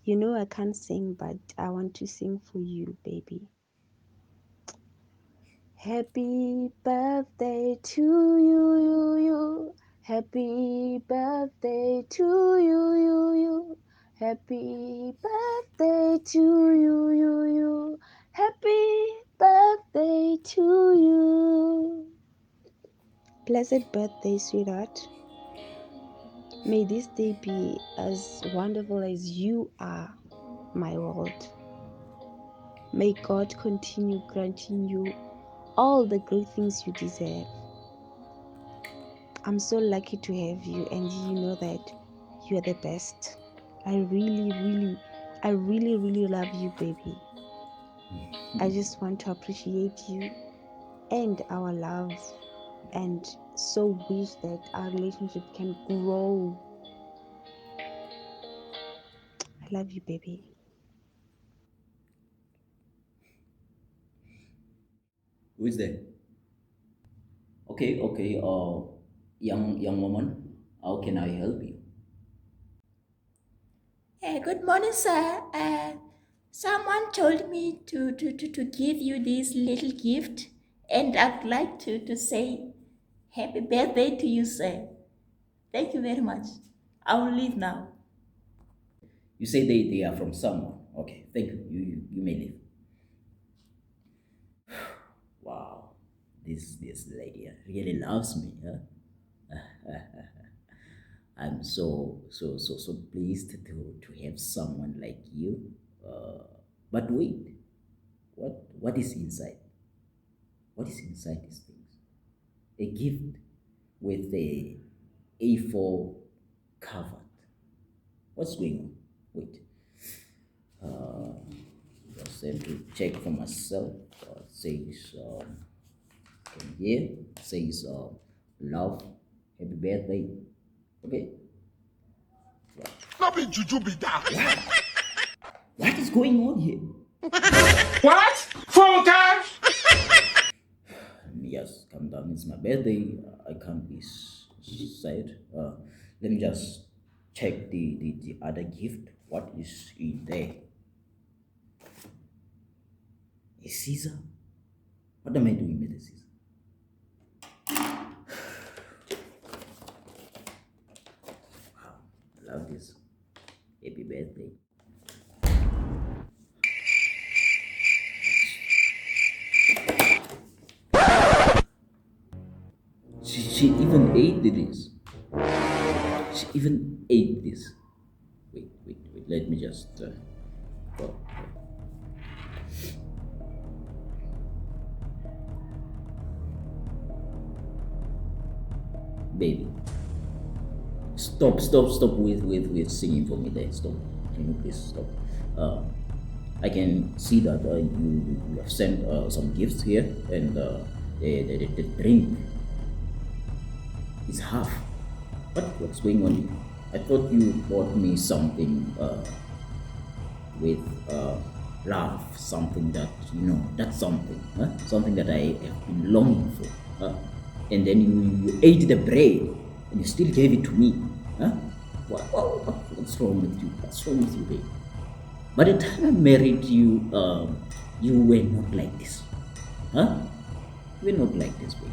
You know I can't sing, but I want to sing for you, baby. Happy birthday to you. Happy birthday to you. Happy birthday to you. Happy birthday to you. Blessed birthday, sweetheart. May this day be as wonderful as you are, my world. May God continue granting you all the great things you deserve. I'm so lucky to have you, and you know that you are the best. I really love you, baby. I just want to appreciate you and our love, and so wish that our relationship can grow. I love you, baby. Who is there? Okay, okay. Young woman, how can I help you? Good morning, sir. Someone told me to give you this little gift, and I'd like to say happy birthday to you, sir. Thank you very much. I'll leave now. You say they are from someone. Okay, thank you. You may leave. Wow, this lady really loves me. Huh? I'm so pleased to have someone like you. But wait, what is inside? What is inside these things? A gift with a A4 covered. What's going on? Wait, uh, just have to check for myself. Says okay, here says love, happy birthday. Okay, Not be juju be that. what is going on here? What? Phone cash? Yes, calm down. It's my birthday. I can't be sad. Let me just check the other gift. What is in there? A Caesar? What am I doing with a Caesar? I love this. Happy birthday. She even ate this. She even ate this. Wait. Let me just go. Baby, stop with singing for me there. Stop. Can you please stop? Uh, I can see that you have sent some gifts here, and the drink is half. What's going on here? I thought you bought me something with love, something that that's something, huh? Something that I have been longing for. And then you ate the bread and you still gave it to me. Huh? What's wrong with you? What's wrong with you, babe? By the time I married you, you were not like this. Huh? You were not like this, babe.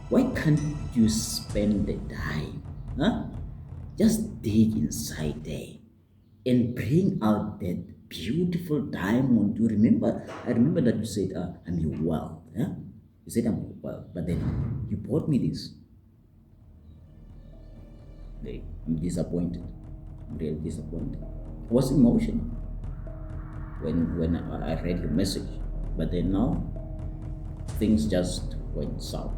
Why can't you spend the time? Huh? Just dig inside there and bring out that beautiful diamond. You remember? I remember that you said, "I'm your wealth." Yeah? You said, "I'm your wealth," but then you bought me this. Hey, I'm disappointed. I'm really disappointed. I was emotional when I read your message, but then now things just went south.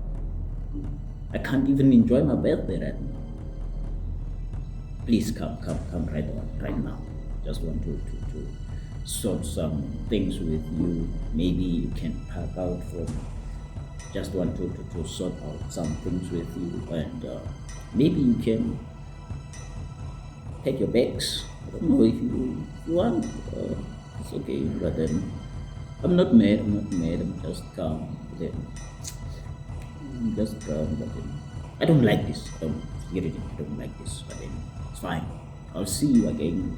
I can't even enjoy my birthday right now. Please come right now. Just want to sort some things with you. Maybe you can pack out from. Just want to sort out some things with you, and maybe you can take your bags. I don't know if you want. It's okay, but then I'm not mad. I'm not mad. I'm just calm. Then I'm just calm, but then I don't like this. I don't like this, but then it's fine. I'll see you again.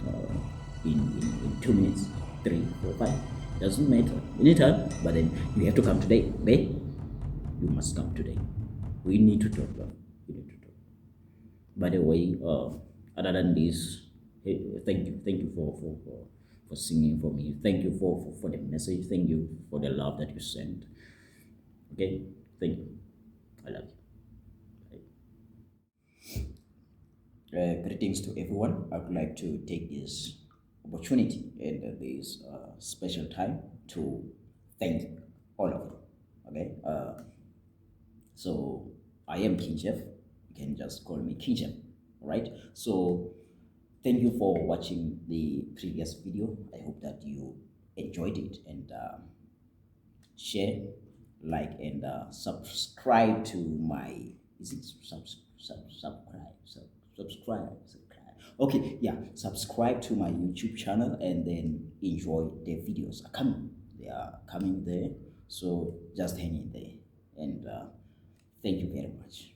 in 2 minutes, 3, 4, 5. Doesn't matter. Anytime, but then you have to come today. Okay? You must come today. We need to talk, love. We need to talk. By the way, other than this, hey, thank you for singing for me. Thank you for the message. Thank you for the love that you sent. Okay, thank you. I love you. Greetings to everyone. I would like to take this opportunity and this special time to thank all of you. Okay, so I am King Chef. You can just call me King Chef. All right. So thank you for watching the previous video. I hope that you enjoyed it, and share, like, and subscribe to my, is it subscribe, okay, yeah, subscribe to my YouTube channel, and then enjoy the videos are coming. They are coming there, so just hang in there, and thank you very much.